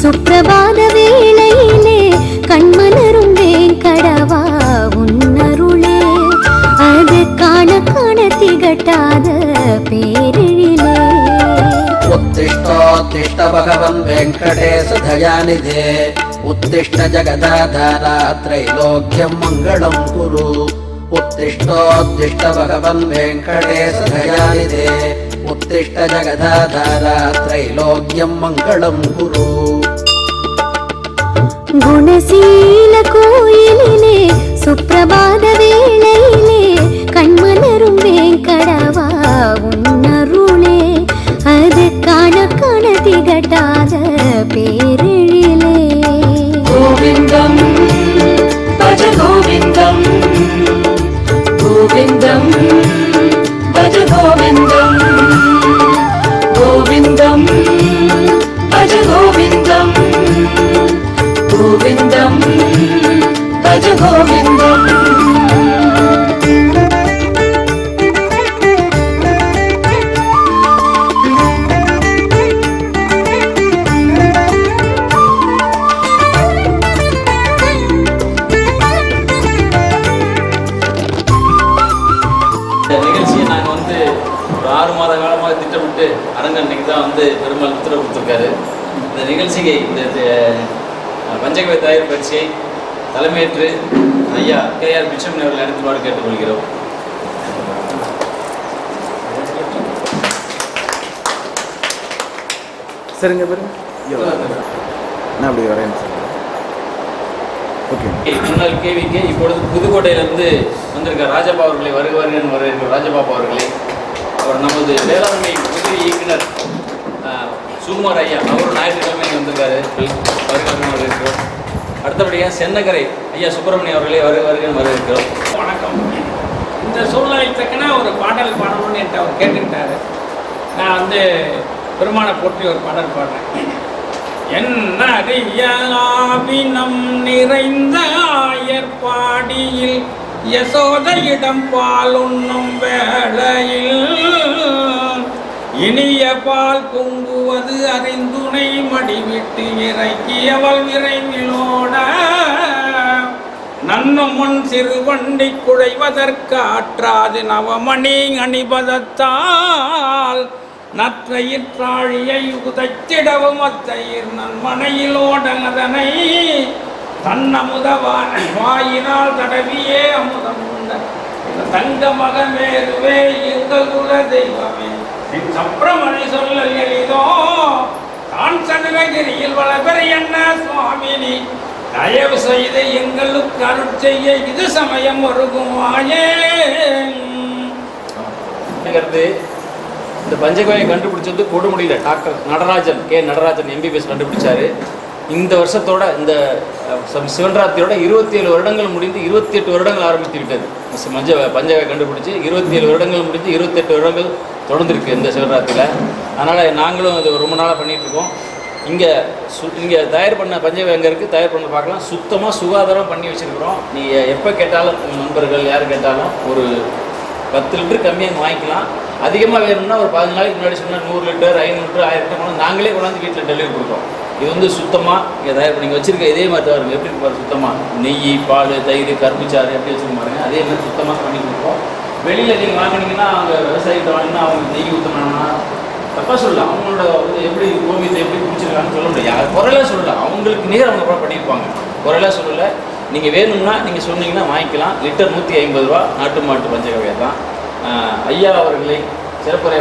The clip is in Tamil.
சுப்பிரபாத வேளையிலே கண்மலரும் வேங்கடவா உன்னருளே அது காண காண திகட்டாத பேரிலே. उत्तिष्ठोत्तिष्ठ भगवन् वेङ्कटेश दयानिधे उत्तिष्ठ जगदाधारा त्रैलोक्यं मङ्गलं कुरु. उत्तिष्ठोत्तिष्ठ भगवन् वेङ्कटेश दयानिधे उत्तिष्ठ जगदाधारा त्रैलोक्यं मङ्गलं कुरु. குணசீல கோயிலிலே சுப்பிரபாத வேளையிலே கண்மலரும் வேங்கடவா உன்னருளே அது காண காண திகட்டாத பேரிலே. கோவிந்தம் பஜ கோவிந்தம் கோவிந்தம் பஜ கோவிந்தம் கோவிந்தம் பஜ கோவிந்தம் கோவிந்தம் பஜ கோவிந்தம். நிகழ்ச்சியை நாங்கள் வந்து ஒரு 6 மாத காலமாக திட்டமிட்டு அரங்கன் இன்னைக்கு தான் வந்து பெருமாள் உத்தரவு கொடுத்துருக்காரு. இந்த நிகழ்ச்சியை இந்த பஞ்சகவி தயார் பயிற்சியை தலைமையேற்று ஐயா KR பிச்சமணி அவர்கள் நடத்துமாறு கேட்டுக்கொள்கிறோம். சரிங்க பாருங்க நான் அப்படி வரேன் சார். ஓகே. முன்னாள் KVK இப்பொழுது புதுக்கோட்டையிலிருந்து வந்திருக்கார் ராஜப்பா அவர்களை வருகிறேன் வரவேற்கிறோம். ராஜபாபா அவர்களை அவர் நமது வேளாண்மை உதவி இயக்குனர் சுகுமார் ஐயா அவர் ஞாயிற்றுக்கிழமை வந்திருக்காரு. வருகிறேன் வரவேற்கிறோம். அடுத்தபடியாக சென்னகரை ஐயா சுப்பிரமணியம் அவர்களை வருகிறேன் வரவேற்கிறோம். வணக்கம். இந்த சூழ்நிலை தக்கன ஒரு பாடல் பாடணும்னு என்கிட்ட அவர் கேட்டுக்கிட்டாரு. நான் வந்து பெருமானை போற்றி ஒரு பாடல் பாடுறேன். என்ன அறியாவினம் நிறைந்த ஆயர்பாடியில் யசோதையிடம் பாலுண்ணும் வேளையில் இனிய பால் பொங்குவது அறிந்துணை மடிவிட்டு இறக்கியவள் விரைவிலோட நன்னும் முன் சிறுவண்டி குழைவதற்கு ஆற்றாது நவமணி அணிபதத்தால் நற்றையிற்றாழியை உதைத்திடவும் அத்தையிர் நன்மனையிலோடதனை தன்னமுதவான வாயினால் தடவியே அமுதம் உண்ட தங்க மகமேருவே எங்கள் குல தெய்வமே சப்ரமணி சொல்லல் எளிதோ தான் சதுரகிரியில் வளபெற என்ன சுவாமினி தயவு செய்து எங்களுக்கு அருள் செய்ய இது சமயம் ஒருகுமாயே. இந்த பஞ்சகவியை கண்டுபிடிச்சது கொடுமுடியில் டாக்டர் நடராஜன் நடராஜன் MBBS கண்டுபிடிச்சாரு. இந்த வருஷத்தோட இந்த சிவன்ராத்திரியோட 27 வருடங்கள் முடிந்து 28 வருடங்கள் ஆரம்பித்து விட்டது. பஞ்சகவியை கண்டுபிடிச்சி 27 வருடங்கள் முடிஞ்சு 28 வருடங்கள் தொடர்ந்துருக்கு இந்த சிவராத்திரியில். அதனால் நாங்களும் அது ரொம்ப நாளாக பண்ணிகிட்ருக்கோம். இங்கே தயார் பண்ண பஞ்சகவி எங்கே இருக்குது தயார் பண்ண பார்க்கலாம். சுத்தமாக சுகாதாரம் பண்ணி வச்சுருக்குறோம். நீங்கள் எப்போ கேட்டாலும் உங்கள் நண்பர்கள் யார் கேட்டாலும் ஒரு 10 லிட்டர் கம்மியாக வாங்கிக்கலாம். அதிகமாக வேணும்னா ஒரு 15 நாளைக்கு முன்னாடி சொன்னால் 100 லிட்டர் 500 லிட்டர் 1000 லிட்டர் கொண்டு நாங்களே கொண்டாந்து வீட்டில் டெலிவரி கொடுக்குறோம். இது வந்து சுத்தமாக இங்கே தயார் பண்ணி வச்சுருக்க இதே மாதிரி தான் இருக்கும். எப்படி பாருங்கள் சுத்தமாக நெய் பால் தயிர் கரும்புச்சாறு எப்படி வச்சுருக்க பாருங்க அதே மாதிரி சுத்தமாக பண்ணி கொடுப்போம். வெளியில் நீங்கள் வாங்கினீங்கன்னா அவங்க விவசாயிகிட்ட வாங்கினா அவங்க நெய் ஊற்றினாங்கன்னா தப்பாக சொல்லலாம். அவங்களோட வந்து எப்படி கோமியத்தை எப்படி குடிச்சிருக்காங்கன்னு சொல்ல முடியாது. யார் குறையெல்லாம் சொல்லலாம். அவங்களுக்கு நேரம் அவங்க கூட பண்ணியிருப்பாங்க. குறையெல்லாம் சொல்லலை. நீங்கள் வேணும்னா நீங்கள் சொன்னீங்கன்னா வாங்கிக்கலாம். லிட்டர் 150 ரூபா. நாட்டு மாட்டு பஞ்சகவியை தான். ஐயா அவர்களை சிறப்புரை